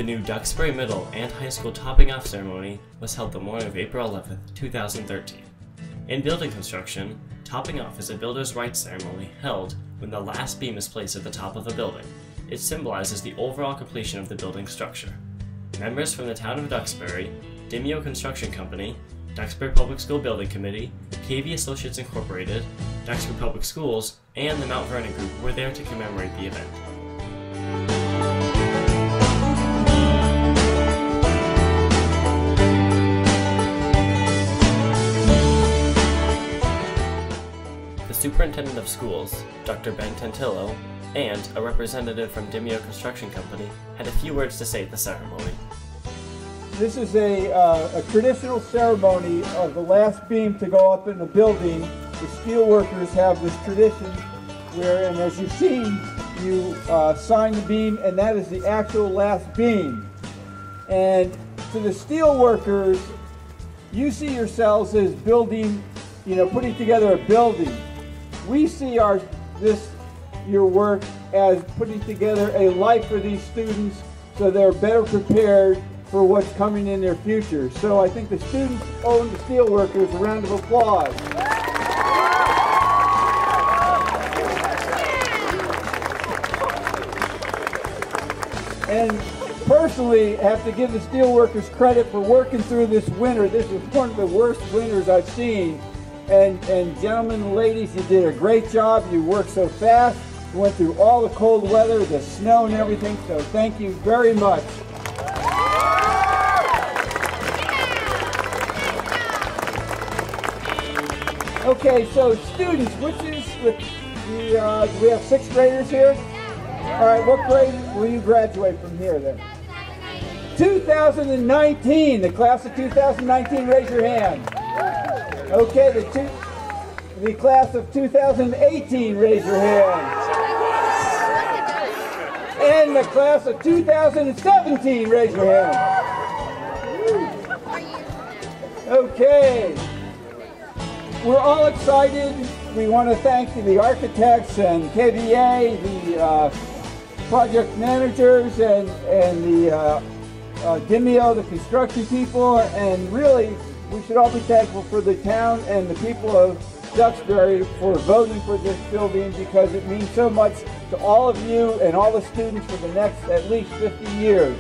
new Duxbury Middle and High School topping off ceremony was held the morning of April 11, 2013. In building construction, topping off is a builder's rights ceremony held when the last beam is placed at the top of a building. It symbolizes the overall completion of the building structure. Members from the town of Duxbury, Dimeo Construction Company, Duxbury Public School Building Committee, KV Associates Incorporated, Duxbury Public Schools, and the Mount Vernon Group were there to commemorate the event. The Superintendent of Schools, Dr. Ben Tantillo, and a representative from Dimeo Construction Company had a few words to say at the ceremony. This is a traditional ceremony of the last beam to go up in the building. The steel workers have this tradition where, and as you've seen, you sign the beam, and that is the actual last beam. And to the steel workers, you see yourselves as building, putting together a building. We see your work as putting together a life for these students so they're better prepared for what's coming in their future. So I think the students owe the steel workers a round of applause. And personally, I have to give the steel workers credit for working through this winter. This is one of the worst winters I've seen. And gentlemen and ladies, you did a great job. You worked so fast. You went through all the cold weather, the snow and everything, so thank you very much. Okay, so students, we have sixth graders here? All right, what grade will you graduate from here then? 2019, the class of 2019, raise your hand. Okay, the class of 2018, raise your hand. And the class of 2017, raise your hand. Okay. We're all excited. We want to thank the architects and KVA, the project managers, and the Dimeo, the construction people, and really we should all be thankful for the town and the people of Duxbury for voting for this building, because it means so much to all of you and all the students for the next at least 50 years.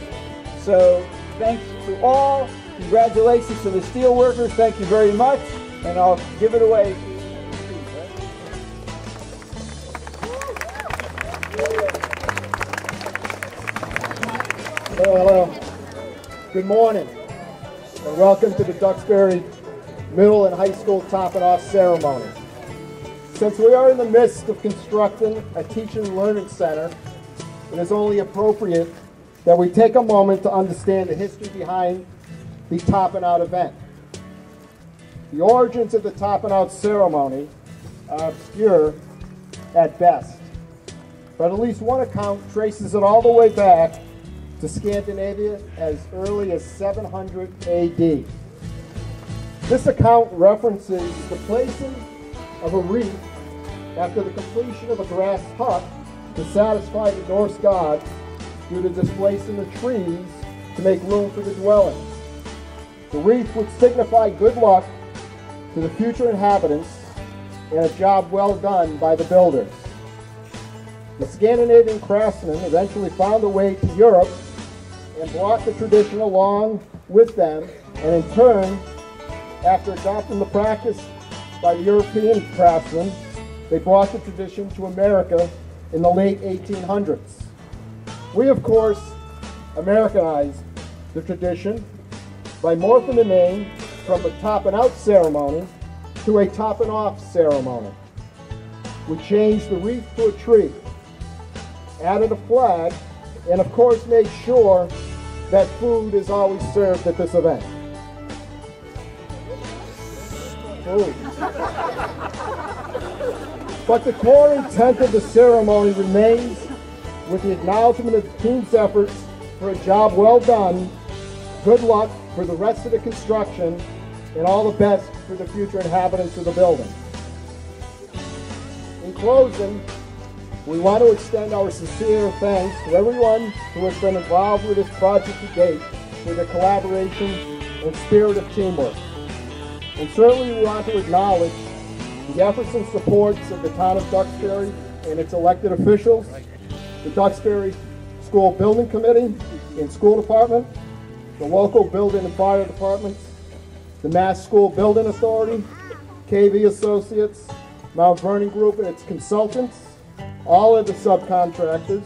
So thanks to all. Congratulations to the steel workers. Thank you very much. And I'll give it away. Hello. Good morning, and welcome to the Duxbury Middle and High School Topping Off Ceremony. Since we are in the midst of constructing a teaching and learning center, it is only appropriate that we take a moment to understand the history behind the Topping Out event. The origins of the Topping Out ceremony are obscure at best, but at least one account traces it all the way back to Scandinavia as early as 700 AD. This account references the placing of a wreath after the completion of a grass hut to satisfy the Norse god due to displacing the trees to make room for the dwellings. The wreath would signify good luck to the future inhabitants and a job well done by the builders. The Scandinavian craftsmen eventually found a way to Europe and brought the tradition along with them, and in turn, after adopting the practice by the European craftsmen, they brought the tradition to America in the late 1800s. We, of course, Americanized the tradition by morphing the name from a topping out ceremony to a topping off ceremony. We changed the wreath to a tree, added a flag, and of course made sure that food is always served at this event. Food. But the core intent of the ceremony remains with the acknowledgement of the team's efforts for a job well done, good luck for the rest of the construction, and all the best for the future inhabitants of the building. In closing, We want to extend our sincere thanks to everyone who has been involved with this project to date for their collaboration and spirit of teamwork. And certainly we want to acknowledge the efforts and supports of the town of Duxbury and its elected officials, the Duxbury School Building Committee and School Department, the local building and fire departments, the Mass School Building Authority, KV Associates, Mount Vernon Group and its consultants, all of the subcontractors,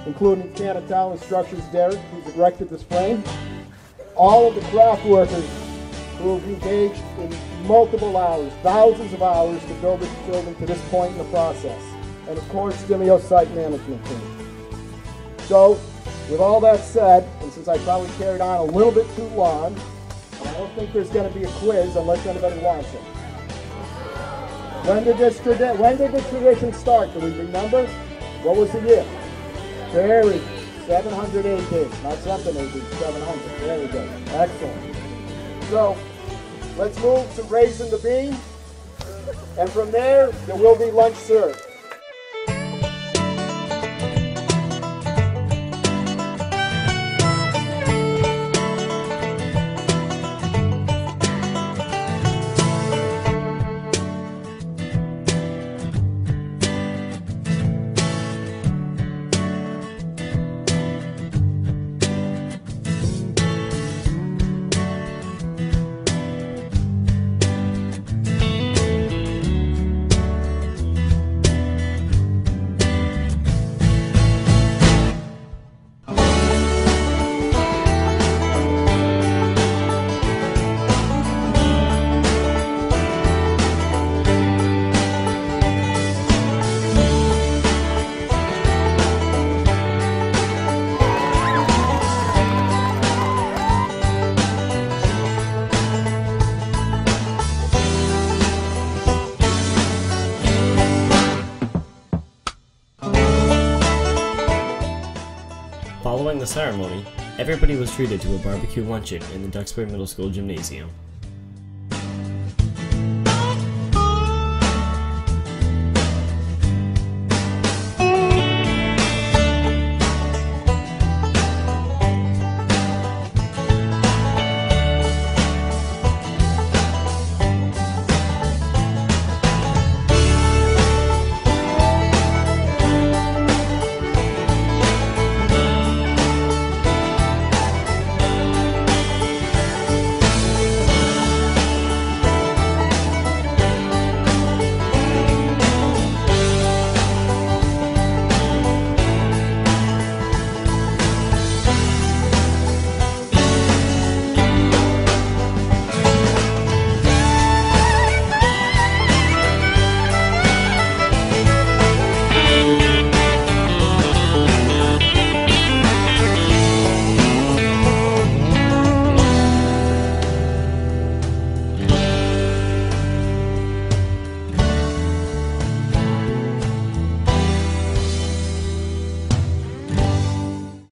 including Canatale and Structures Derek, who's erected this frame, all of the craft workers who have engaged in multiple hours, thousands of hours to build this building to this point in the process, and of course, Dimio's site management team. So, with all that said, and since I probably carried on a little bit too long, I don't think there's going to be a quiz unless anybody wants it. When did this tradition start? Do we remember? What was the year? Very 700 AD. Not something AD, 700. There we go. Excellent. So, let's move to raising the beam. And from there will be lunch served. Following the ceremony, everybody was treated to a barbecue luncheon in the Duxbury Middle School gymnasium.